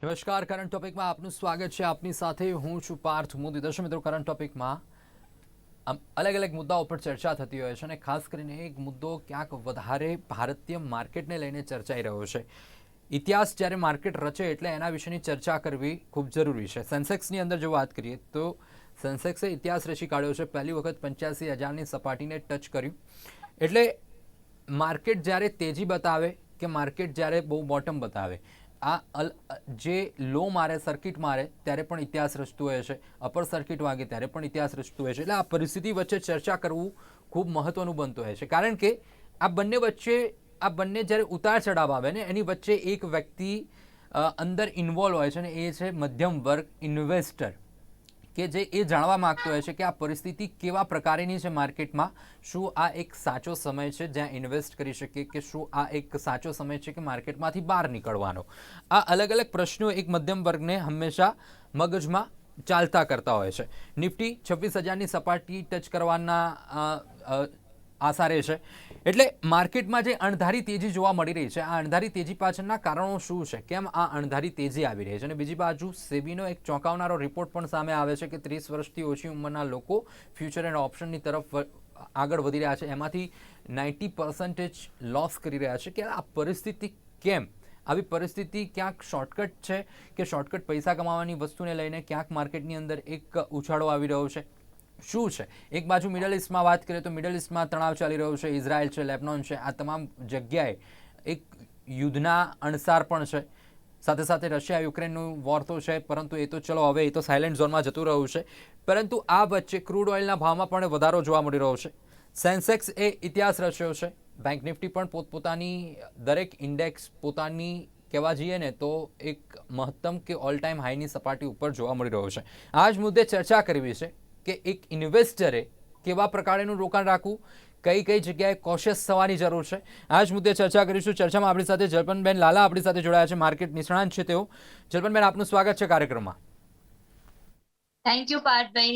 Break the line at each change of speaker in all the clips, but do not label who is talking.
નમસ્કાર. કરંટ ટોપિકમાં આપનું સ્વાગત છે. આપની સાથે હું છું પાર્થ મોદી. દર્શક મિત્રો, કરંટ ટોપિકમાં અલગ અલગ મુદ્દાઓ પર ચર્ચા થતી હોય છે અને ખાસ કરીને એક મુદ્દો ક્યાંક વધારે ભારતીય માર્કેટને લઈને ચર્ચાઈ રહ્યો છે. ઇતિહાસ જ્યારે માર્કેટ રચે એટલે એના વિશેની ચર્ચા કરવી ખૂબ જરૂરી છે. સેન્સેક્સની અંદર જો વાત કરીએ તો સેન્સેક્સે ઇતિહાસ રચી કાઢ્યો છે. પહેલી વખત 85,000ની સપાટીને ટચ કર્યું. એટલે માર્કેટ જ્યારે તેજી બતાવે કે માર્કેટ જ્યારે બહુ બોટમ બતાવે, આ જે લો મારે, સર્કિટ મારે ત્યારે પણ ઇતિહાસ રચતું હોય છે, અપર સર્કિટ વાગે ત્યારે પણ ઇતિહાસ રચતું હોય છે. એટલે આ પરિસ્થિતિ વચ્ચે ચર્ચા કરવું ખૂબ મહત્વનું બનતું હોય છે, કારણ કે આ બંને જ્યારે ઉતાર ચઢાવ આવે ને એની વચ્ચે એક વ્યક્તિ અંદર ઇન્વોલ્વ હોય છે અને એ છે મધ્યમ વર્ગ, ઇન્વેસ્ટર, કે જે એ જાણવા માંગતો હોય છે કે આ પરિસ્થિતિ કેવા પ્રકારની છે માર્કેટમાં. શું આ એક સાચો સમય છે જ્યાં ઇન્વેસ્ટ કરી શકીએ, કે શું આ એક સાચો સમય છે કે માર્કેટમાંથી બહાર નીકળવાનો? આ અલગ અલગ પ્રશ્નો એક મધ્યમ વર્ગને હંમેશા મગજમાં ચાલતા કરતા હોય છે. નિફ્ટી 26,000ની સપાટી ટચ કરવાના આસારે છે. એટલે માર્કેટમાં જે અણધારી તેજી જોવા મળી રહી છે, આ અણધારી તેજી પાછળના કારણો શું છે, કેમ આ અણધારી તેજી આવી રહી છે? અને બીજી બાજુ સેબીનો એક ચોંકાવનારો રિપોર્ટ પણ સામે આવે છે કે 30 વર્ષથી ઓછી ઉંમરના લોકો ફ્યુચર એન્ડ ઓપ્શનની તરફ આગળ વધી રહ્યા છે, એમાંથી 90% લોસ કરી રહ્યા છે. કે આ પરિસ્થિતિ કેમ? આવી પરિસ્થિતિ ક્યાંક શોર્ટકટ છે કે શોર્ટકટ પૈસા કમાવાની વસ્તુને લઈને ક્યાંક માર્કેટની અંદર એક ઉછાળો આવી રહ્યો છે? શું છે? એક બાજુ મિડલ ઇસ્ટમાં વાત કરીએ તો મિડલ ઇસ્ટમાં તણાવ ચાલી રહ્યો છે. ઇઝરાયલ છે, લેબનોન છે, આ તમામ જગ્યાએ એક યુદ્ધના અણસાર પણ છે. સાથે સાથે રશિયા યુક્રેનનું વોર તો છે, પરંતુ એ તો ચલો હવે એ તો સાયલેન્ટ ઝોનમાં જતું રહ્યું છે. પરંતુ આ વચ્ચે ક્રૂડ ઓઇલના ભાવમાં પણ વધારો જોવા મળી રહ્યો છે. સેન્સેક્સ એ ઇતિહાસ રચ્યો છે. બેંક નિફ્ટી પણ પોતપોતાની દરેક ઇન્ડેક્સ પોતાની કહેવા જઈએ ને તો એક મહત્તમ કે ઓલ ટાઈમ હાઈની સપાટી ઉપર જોવા મળી રહ્યો છે. આ જ મુદ્દે ચર્ચા કરવી છે કે એક ઇન્વેસ્ટરે કેવા પ્રકારનું રોકાણ રાખવું, કઈ કઈ જગ્યાએ કોશિયસ થવાની જરૂર છે. આ જ મુદ્દે ચર્ચા કરીશું. ચર્ચામાં આપણી સાથે જલ્પનબેન લાલા આપણી સાથે જોડાયા છે, માર્કેટ નિષ્ણાંત છે તેઓ. જલ્પનબેન, આપનું સ્વાગત છે કાર્યક્રમમાં.
થેન્ક યુ પાર્થભાઈ,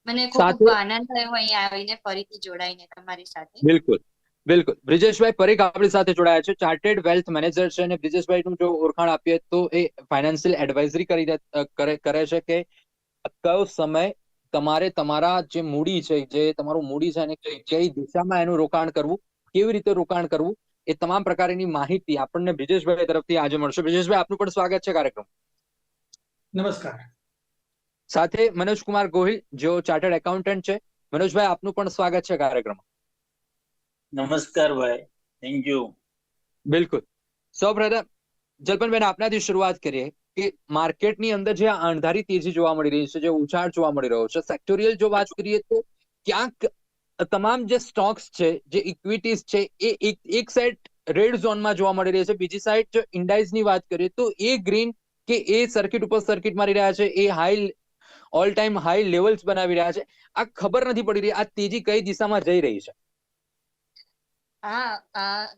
મને ખૂબ
સાથે
આનંદ થયો અહીં આવીને ફરીથી જોડાઈને તમારી સાથે.
બિલકુલ બિલકુલ. બ્રિજેશભાઈ પરીખ આપણી સાથે જોડાયા છે, ચાર્ટેડ વેલ્થ મેનેજર છે. અને બ્રિજેશભાઈનું જો ઓળખાણ આપીએ તો એ ફાઇનાન્શિયલ એડવાઇઝરી કરે છે કે કયો સમય તમારે તમારા જે મૂડી છે, જે તમારું મૂડી છે એને કઈ દિશામાં એનું રોકાણ કરવું, કેવી રીતે રોકાણ કરવું, એ તમામ પ્રકારની માહિતી આપણને બ્રિજેશભાઈ તરફથી આજે મળશે. બ્રિજેશભાઈ, આપનું પણ સ્વાગત છે કાર્યક્રમ.
નમસ્કાર.
સાથે મનોજકુમાર ગોહિલ, જેઓ ચાર્ટર્ડ એકાઉન્ટન્ટ છે. મનોજભાઈ, આપનું પણ સ્વાગત છે કાર્યક્રમ.
નમસ્કાર ભાઈ, થેન્ક યુ.
બિલકુલ. સૌપ્રથમ જલ્પનબેન, આપનાથી શરૂઆત કરીએ કે માર્કેટની અંદર જે અણધારી તેજી જોવા મળી રહી છે, જે ઉછાળ જોવા મળી રહ્યો છે, સેક્ટોરિયલ જો વાત કરીએ તો ક્યાંક તમામ જે સ્ટોક્સ છે, જે ઇક્વિટીઝ છે, એ એક સાઈડ રેડ ઝોનમાં જોવા મળી રહી છે. બીજી સાઈડ જો ઇન્ડાઇઝની વાત કરીએ તો એ ગ્રીન કે એ સર્કિટ ઉપર સર્કિટ મારી રહ્યા છે, એ high all time high levels બનાવી રહ્યા છે. આ ખબર નથી પડી રહી આ તેજી કઈ દિશામાં જઈ રહી છે.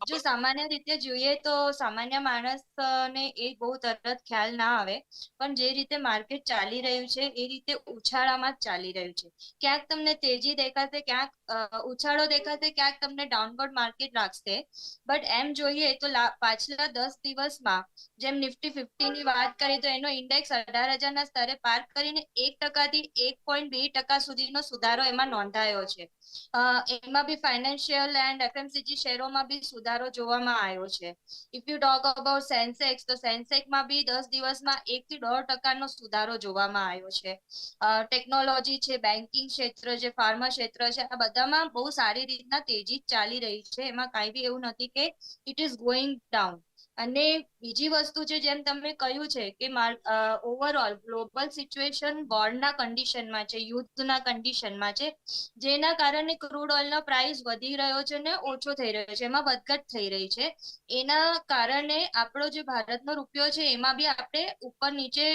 જો સામાન્ય રીતે જોઈએ તો સામાન્ય માણસને એ બહુ તરત ખ્યાલ ના આવે, પણ જે રીતે માર્કેટ ચાલી રહ્યું છે એ રીતે ઉછાળામાં જ ચાલી રહ્યું છે. ક્યાંક તમને તેજી દેખાશે, ક્યાંક ઉછાળો દેખાશે, ક્યાંક તમને ડાઉનવર્ડ માર્કેટ લાગશે. બટ એમ જોઈએ તો પાછલા 10 દિવસમાં જેમ નિફ્ટી 50 ની વાત કરીએ તો એનો ઇન્ડેક્સ 18,000ના સ્તરે પાર કરીને 1% થી 1.2% સુધીનો સુધારો એમાં નોંધાયો છે. એમાં બી ફાઇનાન્શિયલ એન્ડ એફએમસીજી શેરોમાં બી સુધારો જોવામાં આવ્યો છે. If you talk about Sensex, તો સેન્સેક્સમાં બી 10 દિવસમાં 1 થી 1.5% સુધારો જોવામાં આવ્યો છે. ટેકનોલોજી છે, બેન્કિંગ ક્ષેત્ર છે, ફાર્મા ક્ષેત્ર છે, આ બધામાં બહુ સારી રીતના તેજી ચાલી રહી છે. એમાં કાંઈ બી એવું નથી કે ઇટ ઇઝ ગોઈંગ ડાઉન. અને બીજી વસ્તુ છે, જેમ તમે કહ્યું છે કે ઓવરઓલ ગ્લોબલ સિચ્યુએશન વોરના કન્ડિશનમાં છે, યુદ્ધના કન્ડિશનમાં છે, જેના કારણે ક્રૂડ ઓઇલનો પ્રાઇસ વધી રહ્યો છે ને ઓછો થઈ રહ્યો છે, એમાં વધઘટ થઈ રહી છે. એના કારણે આપણો જે ભારતનો રૂપિયો છે એમાં બી આપણે ઉપર નીચે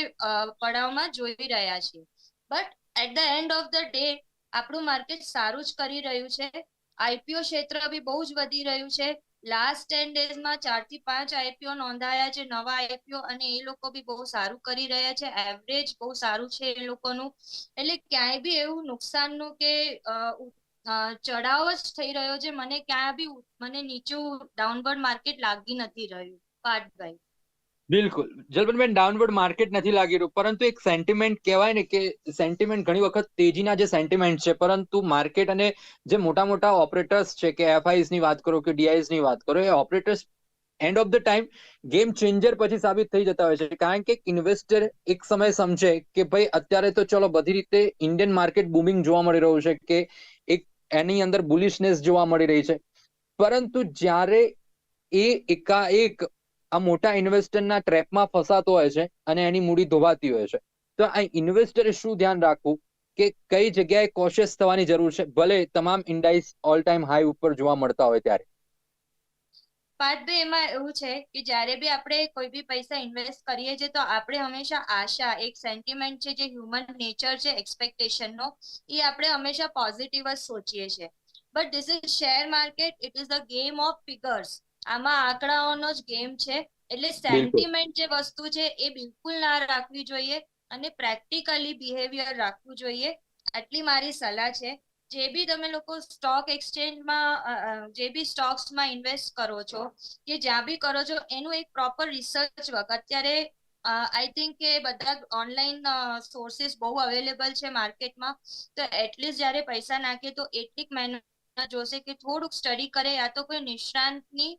પડાવમાં જોઈ રહ્યા છીએ. But at the end of the day આપણું માર્કેટ સારું જ કરી રહ્યું છે. આઈપીઓ ક્ષેત્ર બી બહુ જ વધી રહ્યું છે. લાસ્ટ 10 ડેઝમાં 4 થી 5 આઈપીઓ નોંધાયા છે, નવા આઈપીઓ, અને એ લોકો બી બહુ સારું કરી રહ્યા છે. એવરેજ બહુ સારું છે એ લોકોનું. એટલે ક્યાંય બી એવું નુકસાનનું કે ચઢાવ જ થઈ રહ્યો છે. મને ક્યાં બી મને નીચું ડાઉનવર્ડ માર્કેટ લાગી નથી રહ્યું પાર્થભાઈ.
બિલકુલ જલબનબેન, ડાઉનવર્ડ માર્કેટ નથી લાગી રહ્યું, પરંતુ એક સેન્ટિમેન્ટ કહેવાય ને કે સેન્ટિમેન્ટ ઘણી વખત તેજીના જે સેન્ટિમેન્ટ છે, પરંતુ માર્કેટ અને જે મોટા મોટા ઓપરેટર્સ છે કે એફઆઈસ ની વાત કરો કે ડીઆઈસ ની વાત કરો, એ operators end of the time game changer પછી સાબિત થઈ જતા હોય છે. કારણ કે ઇન્વેસ્ટર એક સમય સમજે કે ભાઈ અત્યારે તો ચલો બધી રીતે ઇન્ડિયન માર્કેટ બુમિંગ જોવા મળી રહ્યું છે, કે એક એની અંદર બુલિશનેસ જોવા મળી રહી છે, પરંતુ જ્યારે એ એકાએક આ મોટા ઇન્વેસ્ટરના ટ્રેપમાં ફસાતો હોય છે અને એની મૂડી ધોવાતી હોય છે, તો આ ઇન્વેસ્ટરે શું ધ્યાન રાખવું કે કઈ જગ્યાએ કોશિયસ થવાની જરૂર છે, ભલે તમામ ઇન્ડાઇસ ઓલ ટાઈમ હાઈ ઉપર જોવા મળતા હોય ત્યારે?
પાર્થભાઈ, એમાં એવું છે કે જ્યારે બી આપણે કોઈ બી પૈસા ઇન્વેસ્ટ કરીએ છીએ તો આપણે હંમેશા આશા, એક સેન્ટિમેન્ટ છે જે હ્યુમન નેચર છે એક્સપેક્ટેશનનો, એ આપણે હંમેશા પોઝિટિવ જ સોચીએ છીએ. But this is share market, it is the game of figures. આમાં આંકડાઓનો જ ગેમ છે, એટલે
બિલકુલ
સેન્ટિમેન્ટ જે વસ્તુ છે એ બિલકુલ ના રાખવી જોઈએ અને પ્રેક્ટિકલી બિહેવિયર રાખવું જોઈએ. આટલી મારી સલાહ છે. જે બી તમે લોકો સ્ટોક એક્સચેન્જમાં જે બી સ્ટોક્સમાં ઇન્વેસ્ટ કરો છો કે જ્યાં બી કરો છો, એનું એક પ્રોપર રિસર્ચ વર્ક અત્યારે આઈ થિંક કે બધા ઓનલાઈન સોર્સિસ બહુ અવેલેબલ છે માર્કેટમાં, તો એટલીસ્ટ જ્યારે પૈસા નાખીએ તો એટલી મહેનત જોશે કે થોડુંક સ્ટડી કરે, યા તો કોઈ નિષ્ણાંતની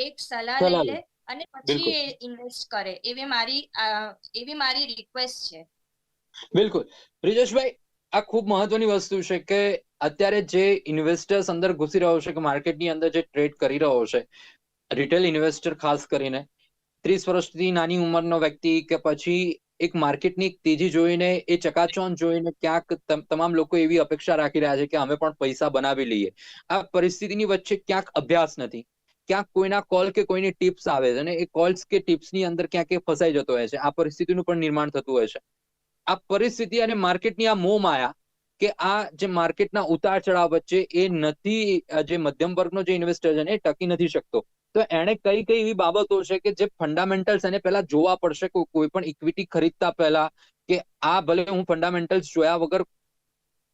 એક સલાહ લઈ
સલાહ લો.
લે અને પછી
બિલકુલ
એ ઇન્વેસ્ટ કરે, એવી મારી રિક્વેસ્ટ છે.
બિલકુલ બ્રિજેશભાઈ, આ ખૂબ મહત્વની વસ્તુ છે કે અત્યારે જે ઇન્વેસ્ટર્સ અંદર ઘૂસી રહ્યો છે, કે માર્કેટની અંદર જે ટ્રેડ કરી રહ્યો છે, રિટેલ ઇન્વેસ્ટર ખાસ કરીને 30 વર્ષથી નાની ઉંમરનો વ્યક્તિ, કે પછી એક માર્કેટની તેજી જોઈને, એ ચકાચોંધ જોઈને ક્યાંક તમામ લોકો એવી અપેક્ષા રાખી રહ્યા છે કે અમે પણ પૈસા બનાવી લઈએ. આ પરિસ્થિતિની વચ્ચે ક્યાંક અભ્યાસ નથી, ક્યાંક કોઈના કોલ કે કોઈની ટિપ્સ આવે છે અને એ કોલ્સ કે ટિપ્સની અંદર ક્યાંક એ ફસાઈ જતો હોય છે. આ પરિસ્થિતિનું પણ નિર્માણ થતું હોય છે. આ પરિસ્થિતિ અને માર્કેટની આ મોહ માયા, કે આ જે માર્કેટના ઉતાર ચઢાવ વચ્ચે એ નથી, જે મધ્યમ વર્ગનો જે ઇન્વેસ્ટર છે ને, એ ટકી નથી શકતો. તો એને કઈ કઈ એવી બાબતો છે કે જે ફંડામેન્ટલ્સ એને પહેલા જોવા પડશે, કોઈ પણ ઇક્વિટી ખરીદતા પહેલા, કે આ ભલે હું ફંડામેન્ટલ્સ જોયા વગર,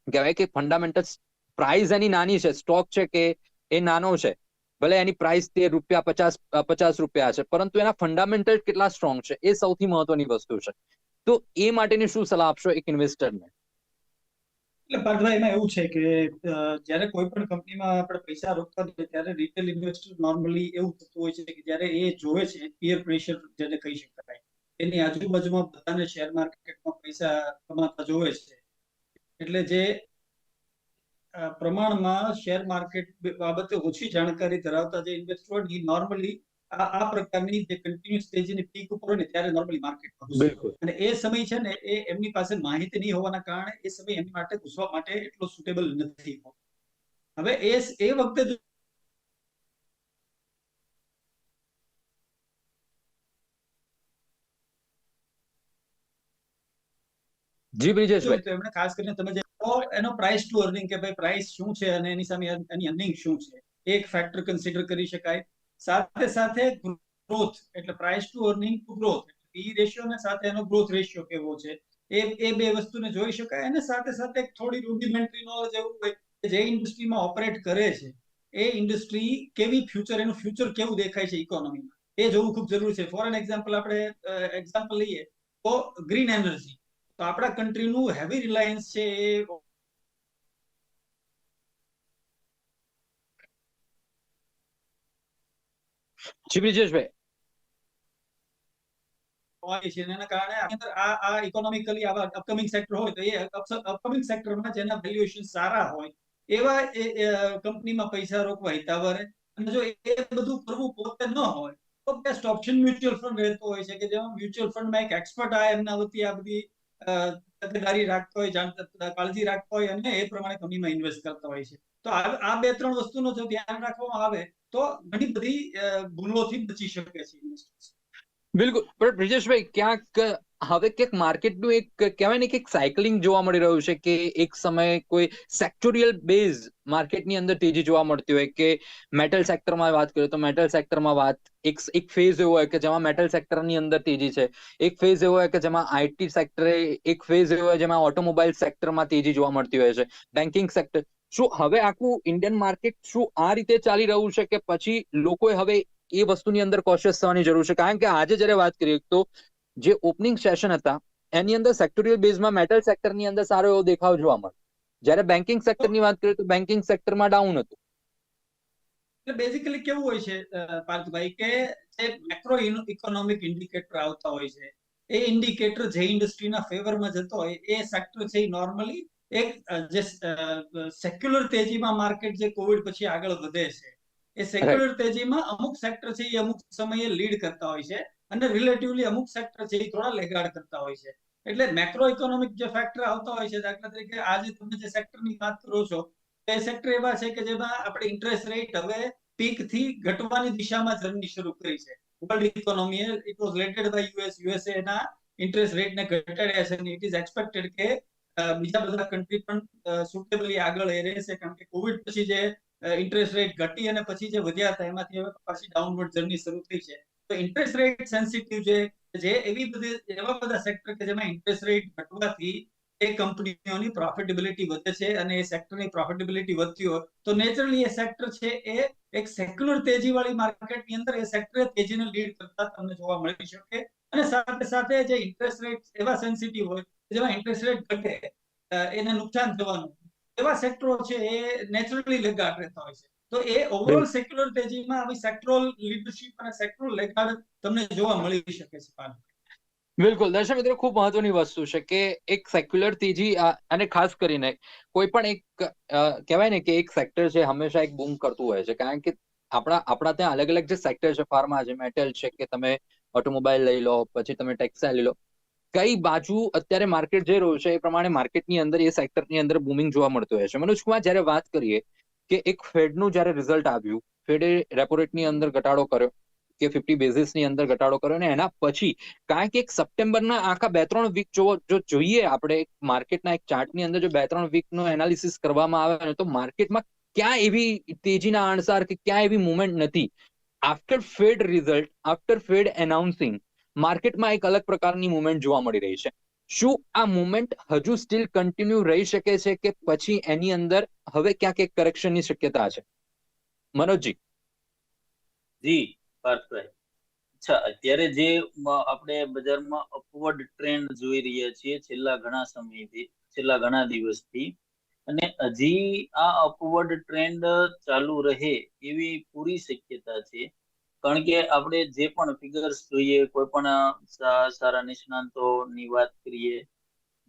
કહેવાય કે ફંડામેન્ટલ્સ પ્રાઇસ એની નાની છે, સ્ટોક છે કે એ નાનો છે, ભલે એની પ્રાઇસ ₹50 50 છે, પરંતુ એના ફંડામેન્ટલ કેટલા સ્ટ્રોંગ છે, એ સૌથી મહત્વની વસ્તુ છે. તો એ માટેની શું સલાહ આપશો એક ઇન્વેસ્ટરને?
એટલે પાર્થભાઈ, એમાં એવું છે કે જ્યારે કોઈ પણ કંપનીમાં આપણે પૈસા રોકતા હોઈએ ત્યારે રિટેલ ઇન્વેસ્ટર નોર્મલી એવું થતું હોય છે કે જ્યારે એ જોવે છે પીયર પ્રેશર જેને કહી શકાય, એની આજુબાજુમાં બધાને શેર માર્કેટમાં પૈસા કમાતા જોવે છે, એટલે જે પ્રમાણમાં શેર માર્કેટ બાબતે ઓછી જાણકારી ધરાવતા જે ઇન્વેસ્ટર હોય, એ નોર્મલી આ પ્રકારની જે કન્ટિન્યુઅસ તેજીની પીક ઉપર હોય ને ત્યારે નોર્મલી માર્કેટમાં ઘૂસે.
બિલકુલ
અને એ સમય છે ને, એ એમની પાસે માહિતી નહીં હોવાના કારણે એ સમય એમની માટે ઘૂસવા માટે એટલો સુટેબલ નથી હોતો. હવે એ વખતે
જી બ્રિજેશભાઈ.
તો એમણે ખાસ કરીને તમે જે એનો પ્રાઇસ ટુ અર્નિંગ, કે ભાઈ પ્રાઇસ શું છે અને એની સામે એની અર્નિંગ શું છે, એક ફેક્ટર કન્સિડર કરી શકાય. સાથે સાથે ગ્રોથ, એટલે price to earning to growth, P ratio ને સાથે એનો ગ્રોથ રેશિયો કેવો છે, એ બે વસ્તુને જોઈ શકાય. અને સાથે સાથે થોડી રૂડિમેન્ટરી નોલેજ એવું હોય કે જે ઇન્ડસ્ટ્રીમાં ઓપરેટ કરે છે, એ ઇન્ડસ્ટ્રી કેવી ફ્યુચર, એનું ફ્યુચર કેવું દેખાય છે ઇકોનોમીમાં, એ જોવું ખૂબ જરૂરી છે. ફોર એન એક્ઝામ્પલ, આપણે એક્ઝામ્પલ લઈએ તો ગ્રીન એનર્જી, તો આપણા કન્ટ્રીનું હેવી રિલાયન્સ છે એ
જી બ્રિજેશભાઈ.
હોય છે, એના કારણે અંદર આ ઇકોનોમિકલી આવા અપકમિંગ સેક્ટર હોય તો એ અપકમિંગ સેક્ટરમાં જેના વેલ્યુએશન સારા હોય એવા કંપનીમાં પૈસા રોકવા હિતાવહ. અને જો એ બધું કરવું પોતે ન હોય તો બેસ્ટ ઓપ્શન મ્યુચ્યુઅલ ફંડ રહેતો હોય છે, કે જેમાં મ્યુચ્યુઅલ ફંડમાં એક એક્સપર્ટ આ એમના વતી આ બધી તકેદારી રાખતો હોય, કાળજી રાખતો હોય અને એ પ્રમાણે કંપનીમાં ઇન્વેસ્ટ કરતા હોય છે. તો આ બે ત્રણ વસ્તુનો જો ધ્યાન રાખવામાં આવે તો ઘણી બધી ભૂલોથી બચી શકે છે ઇન્વેસ્ટર્સ.
બિલકુલ. પણ બ્રિજેશભાઈ, ક્યાંક હવે ક્યાંક માર્કેટનું એક કહેવાય ને કે એક સાયકલિંગ જોવા મળી રહ્યું છે, કે એક સમયે કોઈ સેક્ટોરિયલ બેઝ માર્કેટની અંદર તેજી જોવા મળતી હોય, કે મેટલ સેક્ટરમાં વાત કરીએ તો મેટલ સેક્ટરમાં એક ફેઝ એવો હોય કે જેમાં મેટલ સેક્ટરની અંદર તેજી છે, એક ફેઝ એવો હોય કે જેમાં આઈટી સેક્ટરે, એક ફેઝ એવો હોય જેમાં ઓટોમોબાઈલ સેક્ટરમાં તેજી જોવા મળતી હોય છે, બેન્કિંગ સેક્ટર. શું હવે આખું ઇન્ડિયન માર્કેટ શું આ રીતે ચાલી રહ્યું છે, કે પછી લોકોએ હવે એ વસ્તુની અંદર કોશિયસ થવાની જરૂર છે. કારણ કે આજે જ્યારે વાત કરીએ તો જે ઓપનિંગ સેશન હતા એની અંદર સેક્ટોરિયલ બેઝમાં મેટલ સેક્ટરની અંદર સારો એવો દેખાવ જોવા મળ્યો. જ્યારે બેન્કિંગ સેક્ટરની વાત કરીએ તો બેન્કિંગ સેક્ટરમાં ડાઉન હતું.
એટલે બેઝિકલી કેવું હોય છે પાર્થભાઈ કે જે મેક્રો ઇકોનોમિક ઇન્ડિકેટર આવતા હોય છે એ ઇન્ડિકેટર જે ઇન્ડસ્ટ્રીના ફેવરમાં જતો હોય એ સેક્ટર છે નોર્મલી એક જે સેક્યુલર તેજીમાં માર્કેટ જે કોવિડ પછી આગળ વધે છે એ સેક્યુલર તેજીમાં અમુક સેક્ટર છે એ અમુક સમયે લીડ કરતા હોય છે અને રિલેટિવલી અમુક સેક્ટર છે એ થોડા લેગાડ કરતા હોય છે. એટલે મેક્રો ઇકોનોમિક જે ફેક્ટર આવતા હોય છે, દાખલા તરીકે આજે તમે જે સેક્ટરની વાત કરો છો એ સેક્ટર એવા છે કે જેમાં આપણે ઇન્ટરેસ્ટ રેટ હવે પીક થી ઘટવાની દિશામાં જર્ની શરૂ કરી છે. વર્લ્ડ ઇકોનોમીએ it was rated by USA ના ઇન્ટરેસ્ટ રેટ ને ઘટાડ્યા છે અને ઇટ ઇઝ એક્સપેક્ટેડ કે બીજા બધા કન્ટ્રી પણ સુટેબલી આગળ એ રહેશે, કારણ કે કોવિડ પછી જે ઇન્ટરેસ્ટ રેટ ઘટી અને પછી જે વધ્યા હતા એમાંથી હવે પાછી ડાઉનવર્ડ જર્ની શરૂ થઈ છે. તો ઇન્ટરેસ્ટ રેટ સેન્સિટિવ જે એવા બધા સેક્ટર કે જેમાં ઇન્ટરેસ્ટ રેટ ઘટવાથી એ કંપનીઓની પ્રોફિટેબિલિટી વધે છે અને એ સેક્ટરની પ્રોફિટેબિલિટી વધતી હોય તો નેચરલી એ સેક્ટર છે એ એક સેક્યુલર તેજી વાળી માર્કેટની અંદર એ સેક્ટર તેજીને લીડ કરતા તમને જોવા મળી શકે. અને સાથે સાથે જે ઇન્ટરેસ્ટ રેટ એવા સેન્સિટિવ હોય જેમાં ઇન્ટરેસ્ટ રેટ ઘટે એને નુકસાન થવાનું એવા સેક્ટરો છે એ નેચરલી લેગાડ રહેતા હોય છે. તો એ ઓવરઓલ સેક્યુલર તેજીમાં આવી સેક્ટરલ લીડરશિપ અને સેક્ટરલ લેગાડ તમને જોવા મળી શકે છે.
બિલકુલ દર્શક મિત્રો, ખૂબ મહત્વની વસ્તુ છે કે એક સેક્યુલર તેજી અને ખાસ કરીને કોઈ પણ એક કહેવાય ને કે એક સેક્ટર છે હંમેશા એક બૂમ કરતું હોય છે. કારણ કે આપણા ત્યાં અલગ અલગ જે સેક્ટર છે, ફાર્મા છે, મેટલ છે, કે તમે ઓટોમોબાઈલ લઈ લો, પછી તમે ટેક્સટાઇલ લઈ લો, કઈ બાજુ અત્યારે માર્કેટ જઈ રહ્યું છે એ પ્રમાણે માર્કેટની અંદર એ સેક્ટરની અંદર બૂમિંગ જોવા મળતું હોય છે. મનોજ કુમાર, જ્યારે વાત કરીએ કે એક ફેડનું જ્યારે રિઝલ્ટ આવ્યું, ફેડે રેપો રેટની અંદર ઘટાડો કર્યો કે 50 બેઝિસની અંદર ઘટાડો કર્યો અને એના પછી કારણ કે એક સપ્ટેમ્બરના આખા 2-3 વીક જો જોઈએ આપણે માર્કેટના એક ચાર્ટની અંદર જો 2-3 વીકનો એનાલિસિસ કરવામાં આવે ને તો માર્કેટમાં ક્યાં એવી તેજીના અણસાર કે ક્યાં એવી મુવમેન્ટ નથી. After Fed result, after Fed announcing માર્કેટમાં એક અલગ પ્રકારની મુવમેન્ટ જોવા મળી રહી છે. શું આ મુવમેન્ટ હજુ સ્ટીલ કન્ટિન્યુ રહી શકે છે કે પછી એની અંદર હવે ક્યાંક એક કરેક્શનની શક્યતા છે? મનોજજી.
જી પાર્થભાઈ, અચ્છા, અત્યારે જે આપણે બજારમાં અપવર્ડ ટ્રેન્ડ જોઈ રહ્યા છીએ છેલ્લા ઘણા સમયથી, છેલ્લા ઘણા દિવસથી, અને હજી આ અપવર્ડ ટ્રેન્ડ ચાલુ રહે એવી પૂરી શક્યતા છે. કારણ કે આપણે જે પણ ફિગર્સ જોઈએ, કોઈ પણ સારા નિષ્ણાંતોની વાત કરીએ,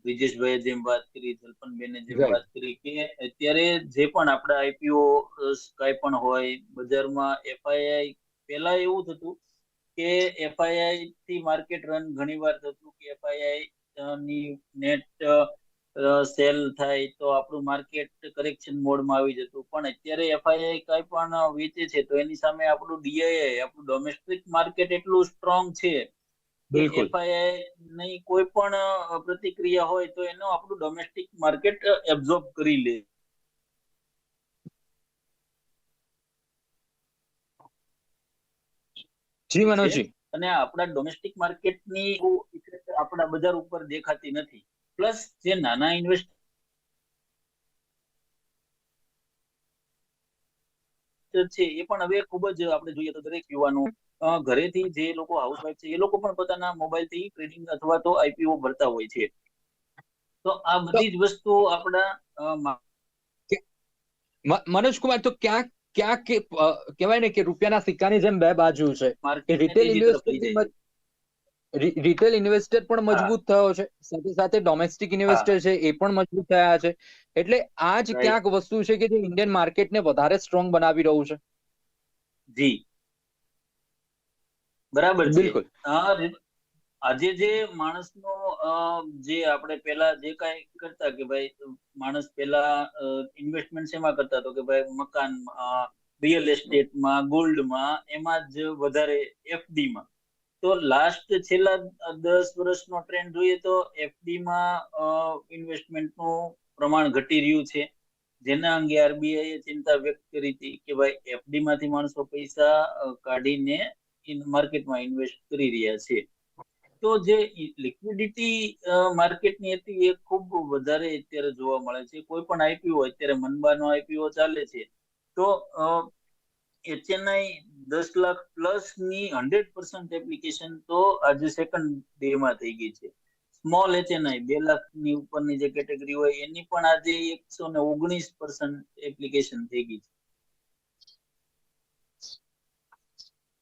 બ્રિજેશભાઈએ જેમ વાત કરી, જલ્પનબેને જેમ વાત કરી કે અત્યારે જે પણ આપણા આઈપીઓ કઈ પણ હોય બજારમાં, એફઆઈઆઈ પહેલા એવું થતું કે એફઆઈઆઈ થી માર્કેટ રન ઘણી વાર થતું કે એફઆઈઆઈ ની નેટ સેલ થાય તો આપણું માર્કેટ કરેક્શન મોડમાં આવી જતું. પણ અત્યારે એફઆઈઆઈ કઈ પણ વેચે છે તો એની સામે આપણું ડીઆઈઆઈ, આપણું ડોમેસ્ટિક માર્કેટ એટલું સ્ટ્રોંગ છે કે એફઆઈઆઈ ની કોઈ પણ પ્રતિક્રિયા હોય તો એનો આપણું ડોમેસ્ટિક માર્કેટ એબ્ઝોર્બ કરી લે.
જી મનોજજી.
અને આપણા ડોમેસ્ટિક માર્કેટની ઇફેક્ટ આપણા બજાર ઉપર દેખાતી નથી. પ્લસ જે નાના ઇન્વેસ્ટર છે એ પણ હવે ખૂબ જ આપણે જોઈએ તો દરેક યુવાનો ઘરેથી જે લોકો હાઉસવાઈફ છે એ લોકો પણ પોતાના મોબાઈલથી ટ્રેડિંગ અથવા તો આઈપીઓ ભરતા હોય છે. તો આ બધી જ વસ્તુઓ આપણા
મનોજ કુમાર, તો ક્યાંક કહેવાય ને કે રૂપિયાના સિક્કાની જેમ બે બાજુ છે. રિટેલ ઇન્વેસ્ટર પણ મજબૂત થયો છે, સાથે સાથે ડોમેસ્ટિક ઇન્વેસ્ટર છે એ પણ મજબૂત થયા છે. એટલે આ જ ક્યાંક વસ્તુ છે કે જે ઇન્ડિયન માર્કેટને વધારે સ્ટ્રોંગ બનાવી રહ્યું છે.
જી બરાબર છે. આજે જે માણસનો જે આપણે પેલા જે કઈ કરતા કે ભાઈ માણસ પેલા ઇન્વેસ્ટમેન્ટ શેમાં કરતા હતો કે ભાઈ મકાન, રિયલ એસ્ટેટમાં, ગોલ્ડમાં, એમાં જ વધારે એફડીમાં. તો લાસ્ટ છેલ્લા 10 વર્ષનો ટ્રેન્ડ જોઈએ તો એફડીમાં ઇન્વેસ્ટમેન્ટનું પ્રમાણ ઘટી રહ્યું છે, જેના અંગે આરબીઆઈએ ચિંતા વ્યક્ત કરી હતી કે ભાઈ એફડી માંથી માણસો પૈસા કાઢીને માર્કેટમાં ઇન્વેસ્ટ કરી રહ્યા છે. તો જે લિક્વિડિટી માર્કેટની હતી એ ખૂબ વધારે અત્યારે જોવા મળે છે. કોઈ પણ આઈપીઓ, અત્યારે મનબાનો આઈપીઓ ચાલે છે તો HNI 10 લાખ પ્લસ ની 100% એપ્લિકેશન તો આજે સેકન્ડ ડે માં થઈ ગઈ છે. સ્મોલ HNI 2 લાખ ની ઉપરની જે કેટેગરી હોય એની પણ આજે 119% એપ્લિકેશન થઈ ગઈ છે.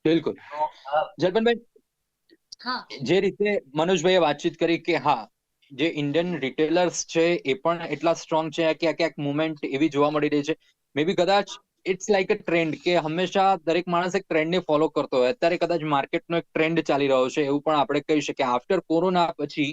બિલકુલ.
તો આ
જર્પણભાઈ,
હા
જે રીતે મનોજભાઈએ વાતચીત કરી કે હા, જે ઇન્ડિયન રિટેલર્સ છે એ પણ એટલા સ્ટ્રોંગ છે, ક્યાંક ક્યાંક મુવમેન્ટ એવી જોવા મળી રહી છે. મે બી કદાચ ઇટ્સ લાઈક અ ટ્રેન્ડ કે હંમેશા દરેક માણસ એક ટ્રેન્ડને ફોલો કરતો હોય. અત્યારે કદાચ માર્કેટનો એક ટ્રેન્ડ ચાલી રહ્યો છે એવું પણ આપણે કહી શકીએ. આફ્ટર કોરોના પછી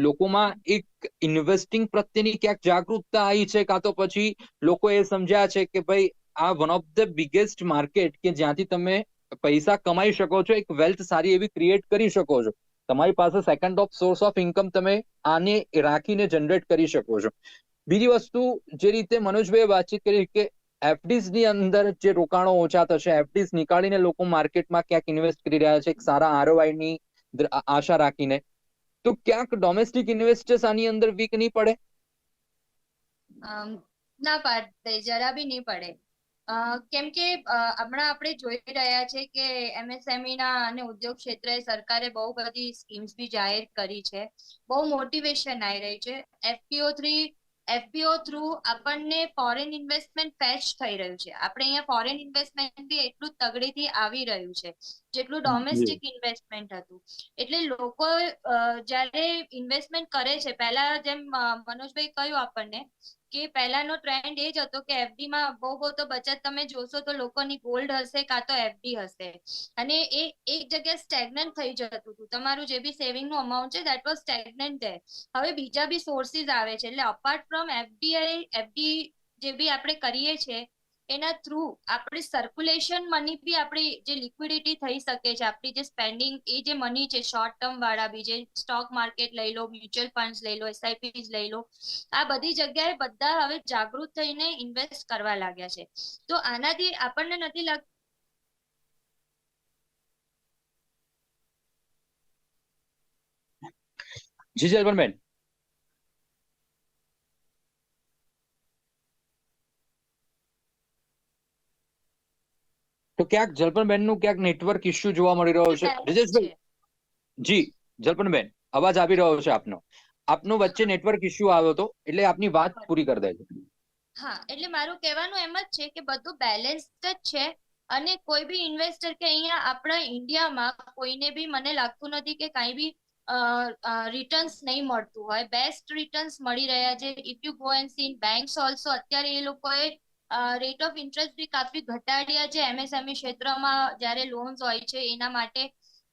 લોકોમાં એક ઇન્વેસ્ટિંગ પ્રત્યેની ક્યાંક જાગૃતતા આવી છે, કાં તો પછી લોકો એ સમજ્યા છે કે ભાઈ આ one of the biggest market કે જ્યાંથી તમે પૈસા કમાઈ શકો છો, એક વેલ્થ સારી એવી ક્રિએટ કરી શકો છો. તમારી પાસે second of source of income તમે આને રાખીને જનરેટ કરી શકો છો. બીજી વસ્તુ, જે રીતે મનોજભાઈએ વાતચીત કરી કે એફડીઝ ની અંદર જે રોકાણો ઓછા થશે, એફડીઝ નીકાળીને લોકો માર્કેટમાં ક્યાંક ઇન્વેસ્ટ કરી રહ્યા છે એક સારા આરઓઆઈ ની આશા રાખીને, તો ક્યાંક ડોમેસ્ટિક ઇન્વેસ્ટર્સ આની અંદર વીક નહીં પડે?
ના પાડે, જરા બી નહીં પડે. કેમ કે હમણાં આપણે જોઈ રહ્યા છે કે એમએસએમઈ ના અને ઉદ્યોગ ક્ષેત્રે સરકારે બહુ બધી સ્કીમ્સ બી જાહેર કરી છે. બહુ મોટિવેશન આવી રહી છે. એફપીઓ થ્રુ આપણને ફોરેન ઇન્વેસ્ટમેન્ટ ફેચ થઈ રહ્યું છે. આપણે અહીંયા ફોરેન ઇન્વેસ્ટમેન્ટ બી એટલું તગડીથી આવી રહ્યું છે જેટલું ડોમેસ્ટિક ઇન્વેસ્ટમેન્ટ હતું. એટલે લોકો જ્યારે ઇન્વેસ્ટમેન્ટ કરે છે, પહેલા જેમ મનોજભાઈ કહ્યું આપણને કે પહેલાનો ટ્રેન્ડ એ જ હતો કે એફડી માં બહુ બહુ તો બચત તમે જોશો તો લોકોની ગોલ્ડ હશે કાં તો એફડી હશે, અને એ એક જગ્યાએ સ્ટેગ્નન્ટ થઈ જતું હતું. તમારું જે બી સેવિંગ નું અમાઉન્ટ છે દેટ વોઝ સ્ટેગ્નન્ટ ધેર. હવે બીજા બી સોર્સિસ આવે છે. એટલે અપાર્ટ ફ્રોમ એફડી જે બી આપણે કરીએ છીએ એના થ્રુ આપણી સર્ક્યુલેશન મની બી આપણી જે લિક્વિડિટી થઈ શકે છે, આપણી જે સ્પેન્ડિંગ એ જે મની છે શોર્ટ ટર્મ વાળા બી, જે સ્ટોક માર્કેટ લઈ લો, મ્યુચ્યુઅલ ફંડ લઈ લો, એસઆઈપી લઈ લો, આ બધી જગ્યાએ બધા હવે જાગૃત થઈને ઇન્વેસ્ટ કરવા લાગ્યા છે. તો આનાથી આપણને નથી લાગતું
જી જર્પણબેન, તો ક્યાંક જલ્પનબેન નું ક્યાંક નેટવર્ક ઇશ્યુ જોવા મળી રહ્યો છે.
બેલેન્સ
બ્રિજેશભાઈ,
છે.
જી જલ્પનબેન, અવાજ આવી રહ્યો છે આપનો. આપનો વચ્ચે નેટવર્ક ઇશ્યુ આવ્યો હતો, એટલે આપની વાત પૂરી કરી દેજો.
હા, એટલે મારું કહેવાનું એમ જ છે કે બધું બેલેન્સ જ છે. અને કોઈ બી ઇન્વેસ્ટર કે અહીંયા આપણા ઇન્ડિયામાં કોઈને બી મને લાગતું નથી કે કાંઈ બી રિટર્ન્સ નહીં મળતું હોય. બેસ્ટ રિટર્ન્સ મળી રહ્યા છે. If you go and C banks also, અત્યારે એ લોકોએ રેટ ઓફ ઇન્ટરેસ્ટ બી કાફી ઘટાડ્યા છે એમએસએમઈ ક્ષેત્રમાં જ્યારે લોન્સ હોય છે એના માટે.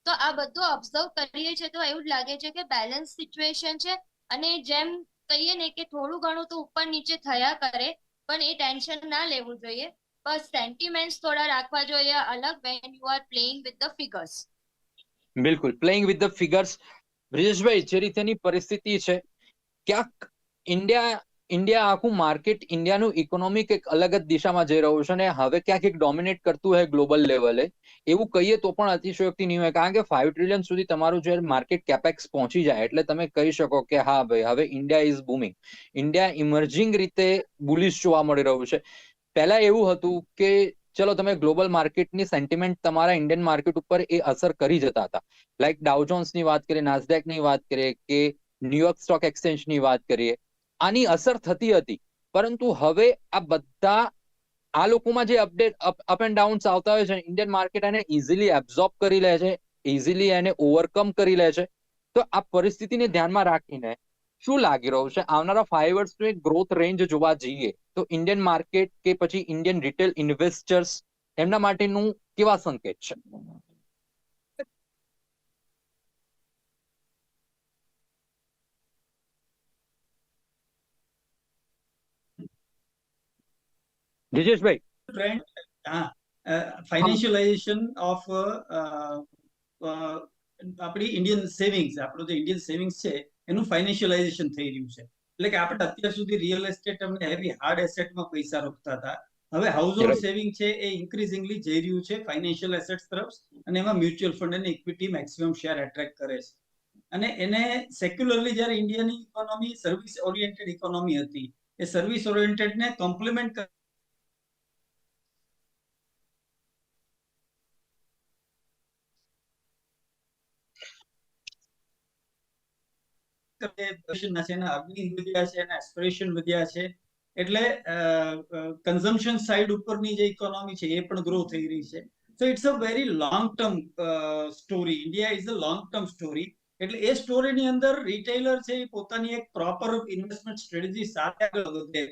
તો આ બધું ઓબ્ઝર્વ કરીએ છીએ તો એવું જ લાગે છે કે બેલેન્સ સિચ્યુએશન છે. અને જેમ કહીએ ને કે થોડું ઘણું તો ઉપર નીચે થયા કરે, પણ એ ટેન્શન ના લેવું જોઈએ. બસ સેન્ટિમેન્ટ્સ થોડા રાખવા જોઈએ અલગ, when you are playing with the figures.
બિલકુલ, playing with the figures. Brijeshbhai, જે રીતેની પરિસ્થિતિ છે, ક્યાંક ઇન્ડિયા આખું માર્કેટ, ઇન્ડિયાનું ઇકોનોમિક એક અલગ જ દિશામાં જઈ રહ્યું છે, અને હવે ક્યાંક એક ડોમિનેટ કરતું હોય ગ્લોબલ લેવલે, એવું કહીએ તો પણ અતિશયોક્તિ નહીં હોય. કારણ કે 5 ટ્રિલિયન સુધી તમારું જે માર્કેટ કેપેક્સ પહોંચી જાય એટલે તમે કહી શકો કે હા ભાઈ, હવે India is booming. India emerging રીતે બુલિશ જોવા મળી રહ્યું છે. પહેલા એવું હતું કે ચલો તમે ગ્લોબલ માર્કેટની સેન્ટિમેન્ટ તમારા ઇન્ડિયન માર્કેટ ઉપર એ અસર કરી જતા હતા. લાઈક ડાઉજોન્સની વાત કરીએ, નાસ્ડેકની વાત કરીએ, કે ન્યુયોર્ક સ્ટોક એક્સચેન્જની વાત કરીએ, આની અસર થતી હતી. પરંતુ હવે આ બધા આ લોકોમાં જે અપ એન્ડ ડાઉન્સ આવતા હોય છે, ઇન્ડિયન માર્કેટ એને ઇઝીલી એબ્ઝોર્બ કરી લે છે, ઇઝીલી એને ઓવરકમ કરી લે છે. તો આ પરિસ્થિતિને ધ્યાનમાં રાખીને શું લાગી રહ્યું છે, આવનારા 5 વર્ષનું એક ગ્રોથ રેન્જ જોવા જઈએ તો ઇન્ડિયન માર્કેટ કે પછી ઇન્ડિયન રિટેલ ઇન્વેસ્ટર્સ એમના માટેનું કેવા સંકેત છે? બ્રિજેશભાઈ,
ટ્રેન્ડ, હા, ફાઇનાન્શિયલાઇઝેશન ઓફ આપણી ઇન્ડિયન સેવિંગ્સ, આપણું જે ઇન્ડિયન સેવિંગ્સ છે એનું ફાઇનાન્શિયલાઇઝેશન થઈ રહ્યું છે. એટલે કે આપણે અત્યાર સુધી રિયલ એસ્ટેટ અને હેવી હાર્ડ એસેટમાં પૈસા રોકતા હતા. હવે હાઉસહોલ્ડ સેવિંગ છે એ ઇન્ક્રીઝિંગલી જઈ રહ્યું છે ફાઇનાન્શિયલ એસેટ્સ તરફ, અને એમાં મ્યુચ્યુઅલ ફંડ અને ઇક્વિટી મેક્સિમમ શેર એટ્રેક્ટ કરે છે. અને એને સેક્યુલરલી જ્યારે ઇન્ડિયાની ઇકોનોમી સર્વિસ ઓરિએન્ટેડ ઇકોનોમી હતી, એ સર્વિસ ઓરિએન્ટેડ ને કોમ્પ્લિમેન્ટ છે, એના અર્નિંગ વધ્યા છે, એના એસ્પિરેશન વધ્યા છે, એટલે કન્ઝમ્પશન સાઇડ ઉપરની જે ઇકોનોમી છે એ પણ ગ્રો થઈ રહી છે. So it's a very long term story. India is a long term story. એટલે એ સ્ટોરીની અંદર રિટેલર છે એ પોતાની એક પ્રોપર ઇન્વેસ્ટમેન્ટ સ્ટ્રેટેજી સાથે આગળ વધે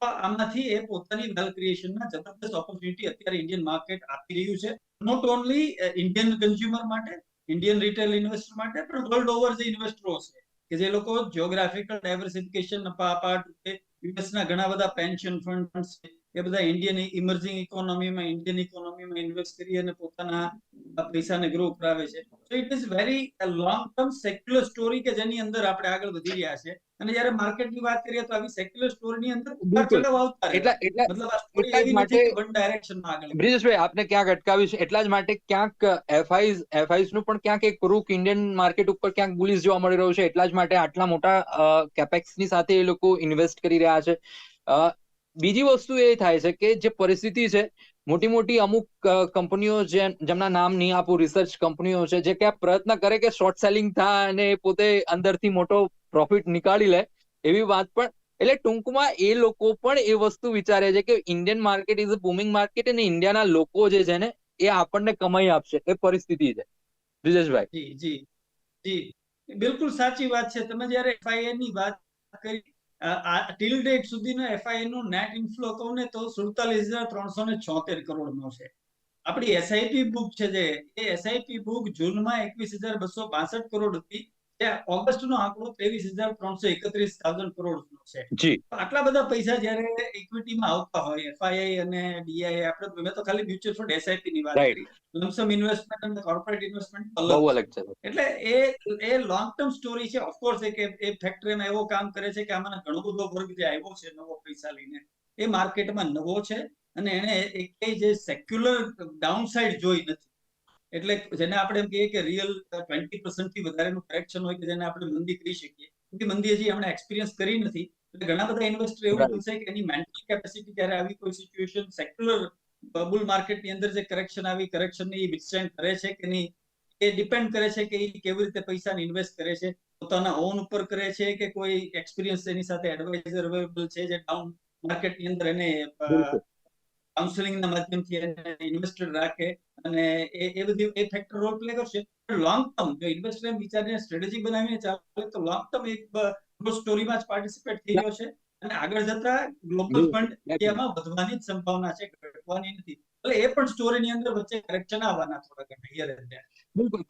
તો આમાંથી એ પોતાની વેલ્થ ક્રિએશનના જબરદસ્ત ઓપોર્ચ્યુનિટી અત્યારે ઇન્ડિયન માર્કેટ આપી રહ્યું છે. નોટ ઓનલી ઇન્ડિયન કન્ઝ્યુમર માટે, ઇન્ડિયન રિટેલ ઇન્વેસ્ટર માટે, પણ વર્લ્ડ ઓવર જે ઇન્વેસ્ટરો છે કે જે લોકો જ્યોગ્રાફિકલ ડાયવર્સિફિકેશન પાર્ટ યુએસના ઘણા બધા પેન્શન ફંડ છે એ બધા ઇન્ડિયન ઇમર્જિંગ ઇકોનોમીમાં, ઇન્ડિયન ઇકોનોમીમાં ઇન્વેસ્ટ કરી અને પોતાના પૈસાને ગ્રો કરાવે છે. So it is very long term secular story કે જેની અંદર આપણે આગળ વધી રહ્યા છે. અને જ્યારે માર્કેટની વાત કરીએ તો આવી સેક્યુલર સ્ટોરીની અંદર ઉતાર ચઢાવ આવતા રહે. મતલબ આ સ્ટોરી
એટલા જ
એવી
માટે
નથી કે વન ડાયરેક્શનમાં આગળ.
બ્રિજેશભાઈ, આપને ક્યાંક અટકાવ્યું છે, એટલા જ માટે ક્યાંક એફઆઈઝ નું પણ ક્યાંક એક રૂખ ઇન્ડિયન માર્કેટ ઉપર ક્યાંક બુલિશ જોવા મળી રહ્યું છે. એટલા જ માટે આટલા મોટા કેપેક્સ ની સાથે એ લોકો ઇન્વેસ્ટ કરી રહ્યા છે. બીજી વસ્તુ એ થાય છે કે જે પરિસ્થિતિ છે, મોટી મોટી અમુક કંપનીઓ જેમના નામ નહીં આપું, રિસર્ચ કંપનીઓ છે, જે ક્યાંક પ્રયત્ન કરે કે શોર્ટ સેલિંગ થાય અને પોતે અંદરથી મોટો પ્રોફિટ નીકાળી લે, એવી વાત પણ. એટલે ટૂંકમાં એ લોકો પણ એ વસ્તુ વિચારે છે કે Indian market is a booming market અને ઇન્ડિયાના લોકો જે છે ને એ આપણને કમાઈ આપશે, એ પરિસ્થિતિ છે. બ્રિજેશભાઈ.
જી જી જી, બિલકુલ સાચી વાત છે. તમે જયારે એફઆઈએ ની વાત કરી, ટિલ ડેટ સુધીનો એફઆઈએ નો નેટ ઇન્ફ્લો કહું ને તો 47,376 કરોડનો છે. આપણી એસઆઈપી બુક છે જે એ એસઆઈપી બુક જૂનમાં 21,262 કરોડ હતી, જે ઓગસ્ટનો આંકડો 23,331,000 કરોડનો છે.
જી.
આટલા બધા પૈસા જયારે ઇક્વિટીમાં આવતા હોય, એફઆઈએ અને ડીઆઈએ, આપણે મેં તો ખાલી મ્યુચ્યુઅલ ફંડ એસઆઈપી ની વાત કરી, લમસમ ઇન્વેસ્ટમેન્ટ અને કોર્પોરેટ ઇન્વેસ્ટમેન્ટ
બહુ અલગ છે.
એટલે એ લોંગ ટર્મ સ્ટોરી છે. ઓફકોર્સ એ ફેક્ટરીમાં એવો કામ કરે છે કે આમાં ઘણો બધો વર્ગ જે આવ્યો છે નવો પૈસા લઈને, એ માર્કેટમાં નવો છે અને એને એક જે સેક્યુલર ડાઉનસાઇડ જોઈ નથી. એટલે જેને આપણે એમ કહીએ કે રિયલ 20% થી વધારેનું કરેક્શન હોય કે જેને આપણે મંદી કહી શકીએ, એ મંદી હજી આપણે એક્સપિરિયન્સ કરી નથી. એટલે ઘણા બધા ઇન્વેસ્ટર એવું પૂછે કે એની મેન્ટલ કેપેસિટી ત્યારે આવી કોઈ સિચ્યુએશન સેક્યુલર બબુલ માર્કેટની અંદર જે કરેક્શન આવી, કરેક્શન ની વિથસ્ટેન્ડ કરે છે કે નહીં, એ ડિપેન્ડ કરે છે કે એ કેવી રીતે પૈસાને ઇન્વેસ્ટ કરે છે, પોતાના ઓન ઉપર કરે છે કે કોઈ એક્સપિરિયન્સ એની સાથે એડવાઇઝર અવેલેબલ છે જે ડાઉન માર્કેટની અંદર એને કાઉન્સેલિંગના માધ્યમથી એને ઇન્વેસ્ટેડ રાખે, અને એ બધી એ ફેક્ટર રોલ પ્લે કરશે. લોંગ ટર્મ જો ઇન્વેસ્ટર એમ વિચારીને સ્ટ્રેટેજી બનાવીને ચાલે તો લોંગ ટર્મ એક ગ્રોથ સ્ટોરીમાં જ પાર્ટિસિપેટ થઈ રહ્યો છે અને આગળ જતા ગ્લોબલ ફંડ ઇન્ડિયામાં વધવાની જ સંભાવના છે, ઘટવાની નથી. એટલે એ પણ સ્ટોરીની અંદર વચ્ચે કરેક્શન આવવાના થોડા ઘણા હિયર એન્ડ ધેર.
બિલકુલ,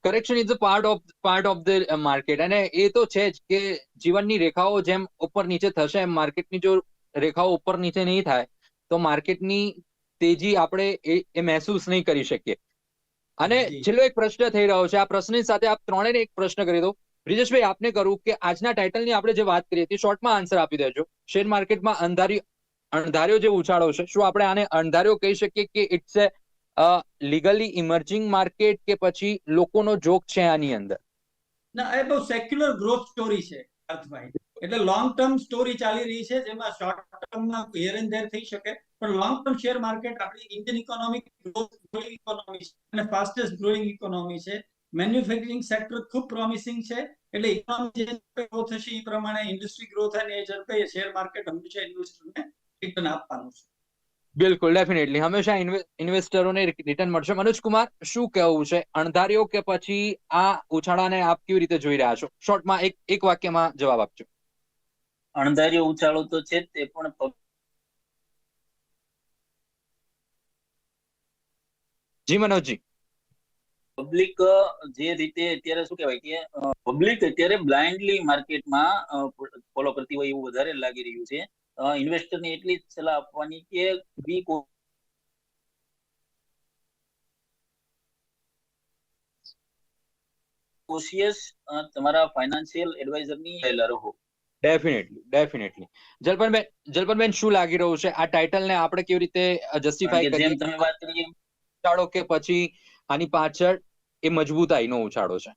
correction is a part of the market. અને એ તો છે જ કે જીવનની રેખાઓ જેમ ઉપર નીચે થશે, એમ માર્કેટની જો રેખાઓ ઉપર નીચે નહીં થાય તો માર્કેટની તેજી આપણે એ મહેસૂસ નહીં કરી શકીએ. અને છેલ્લો એક પ્રશ્ન થઈ રહ્યો છે, આ પ્રશ્નની સાથે આપ ત્રણેયને એક પ્રશ્ન કરી દો. બ્રિજેશભાઈ, આપને કરું કે આજના ટાઇટલની આપણે જે વાત કરી હતી, શોર્ટમાં આન્સર આપી દેજો. શેર માર્કેટમાં અણધાર્યો જે ઉછાળો છે, શું આપણે આને અણધાર્યો કહી શકીએ કે it's a legally emerging market કે પછી લોકોનો જોક છે આની અંદર?
ના, એ બહુ સેક્યુલર ગ્રોથ સ્ટોરી છે અર્થભાઈ. એટલે લોંગ ટર્મ સ્ટોરી ચાલી રહી છે, જેમાં શોર્ટ ટર્મમાં હિયર એન્ડ ધેર થઈ શકે, પણ લોંગ ટર્મ શેર માર્કેટ આપણી ઇન્ડિયન ઇકોનોમી ગ્રોઈંગ ઇકોનોમી છે અને ફાસ્ટેસ્ટ ગ્રોઈંગ ઇકોનોમી છે. મેન્યુફેક્ચરિંગ સેક્ટર ખૂબ પ્રોમિસિંગ છે. એટલે ઇકોનોમી જે ગ્રો થશે એ પ્રમાણે ઇન્ડસ્ટ્રી ગ્રો થાય ને એ ઝડપે શેર માર્કેટ હંમેશા ઇન્વેસ્ટરને રિટર્ન આપવાનું છે.
બિલકુલ, ડેફિનેટલી હંમેશા ઇન્વેસ્ટરોને રિટર્ન મળશે. મનોજ કુમાર, શું કહેવું છે, અણધાર્યો કે પછી આ ઉછાળાને આપ કેવી રીતે જોઈ રહ્યા છો? શોર્ટમાં એક વાક્યમાં જવાબ આપજો.
અણધાર્યો ઉછાળો તો છે, તે પણ
જી મનોજજી.
પબ્લિક જે રીતે અત્યારે શું કહેવાય કે પબ્લિક અત્યારે બ્લાઇન્ડલી માર્કેટમાં ફોલો કરતી હોય એવું વધારે લાગી રહ્યું છે. ઇન્વેસ્ટરને એટલી જ સલાહ આપવાની કે બી કોશિયસ, તમારા ફાઇનાન્શિયલ એડવાઇઝરની રહો.
ડેફિનેટલી. જલપનબેન, શું લાગી રહ્યું છે આ ટાઇટલને આપણે કેવી રીતે જસ્ટિફાઈ કરીએ?
જેમ તમે વાત કરી
ઉછાળો કે પછી આની પાછળ એ મજબૂતાઈનો ઉછાળો છે?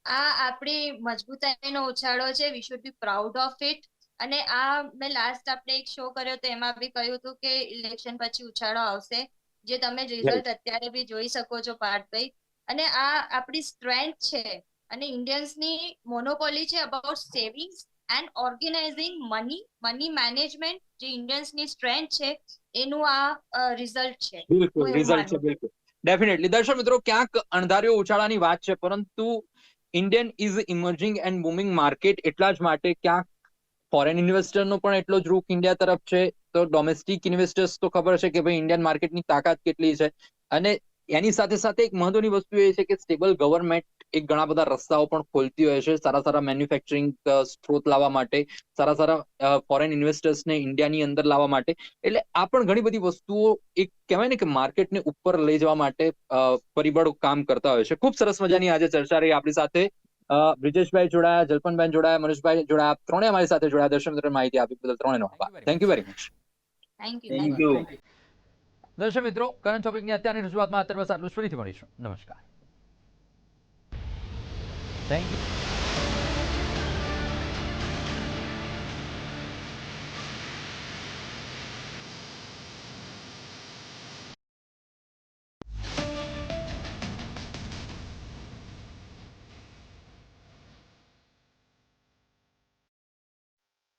આ આપણી મજબૂતાઈનો ઉછાળો છે. We should be proud of it. અને આ મેં લાસ્ટ આપણે એક શો કર્યો તો એમાં બી કહ્યું હતું કે ઇલેક્શન પછી ઉછાળો આવશે, જે તમે રિઝલ્ટ અત્યારે બી જોઈ શકો છો પાર્થભાઈ. અને આ આપણી સ્ટ્રેન્થ છે અને ઇન્ડિયન્સની મોનોપોલી છે about savings and organising money management. જે ઇન્ડિયન્સની સ્ટ્રેન્થ છે એનું આ રિઝલ્ટ છે.
બિલકુલ
હું એવું
રિઝલ્ટ છે,
માનું.
બિલકુલ ડેફિનેટલી. દર્શક મિત્રો, ક્યાંક અણધાર્યો ઉછાળાની વાત છે, પરંતુ Indian is emerging and booming market. એટલા જ માટે ક્યાંક ફોરેન ઇન્વેસ્ટરનો પણ એટલો જ રૂખ ઇન્ડિયા તરફ છે. તો ડોમેસ્ટિક ઇન્વેસ્ટર્સ તો ખબર છે કે ભાઈ ઇન્ડિયન માર્કેટની તાકાત કેટલી છે. અને એની સાથે સાથે એક મહત્વની વસ્તુ એ છે કે સ્ટેબલ ગવર્મેન્ટ એક ઘણા બધા રસ્તાઓ પણ ખોલતી હોય છે સારા સારા મેન્યુફેક્ચરિંગ સ્ત્રોત લાવવા માટે, સારા સારા ફોરેન ઇન્વેસ્ટર્સને ઇન્ડિયાની અંદર લાવવા માટે. એટલે આ પણ ઘણી બધી વસ્તુઓ એક કહેવાય ને કે માર્કેટને ઉપર લઈ જવા માટે પરિબળો કામ કરતા હોય છે. ખૂબ સરસ મજાની આજે ચર્ચા રહી આપણી સાથે. બ્રિજેશભાઈ જોડાયા, જલ્પનભાઈ જોડાયા, મનોજભાઈ જોડાયા, ત્રણેય અમારી સાથે જોડાયા. દર્શક મિત્રો, માહિતી આપી બદલ ત્રણેયનો આભાર. Thank you very much.
Thank
thank
you.
You.
દર્શક મિત્રો, કરંટ ટોપિકની અત્યારની રજૂઆતમાં અત્યારે બસ આટલું. ફરીથી મળીશું. નમસ્કાર. Thank you.